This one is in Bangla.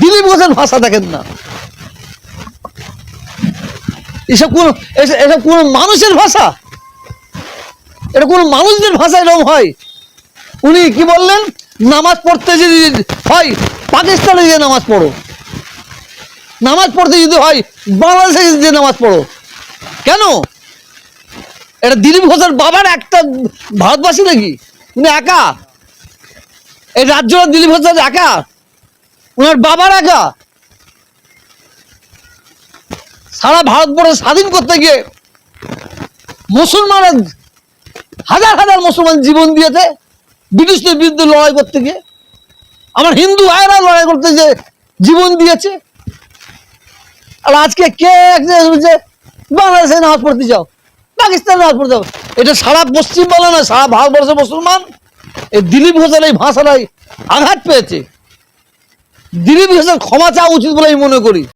দিলীপ ঘোষের ভাষা দেখেন না। এসব কোন মানুষের ভাষা? এটা কোন মানুষদের ভাষা এরকম হয়? উনি কি বললেন, নামাজ পড়তে যদি হয় পাকিস্তানে গিয়ে নামাজ পড়ো, নামাজ পড়তে যদি হয় বাংলাদেশে গিয়ে নামাজ পড়ো। কেন? এটা দিলীপ ঘোষের বাবার একটা ভারতবাসী নাকি? উনি একা? এই রাজ্যটা দিলীপ ঘোষের একা? ওনার বাবার একা? সারা ভারতবর্ষ স্বাধীন করতে গিয়ে মুসলমানের হাজার হাজার মুসলমান জীবন দিয়েছে ব্রিটিশদের বিরুদ্ধে লড়াই করতে গিয়ে। আমার হিন্দু ভাইরা লড়াই করতে যে জীবন দিয়েছে। আর আজকে কে বাংলাদেশে নামাজ পড়তে যাও, পাকিস্তানে নামাজ পড়তে যাও। এটা সারা পশ্চিম বলে না, সারা ভারতবর্ষের মুসলমান এই দিলীপ ঘোষের এই ভাষাটাই আঘাত পেয়েছে। দিলীপ ঘোষের ক্ষমা চাওয়া উচিত বলে আমি মনে করি।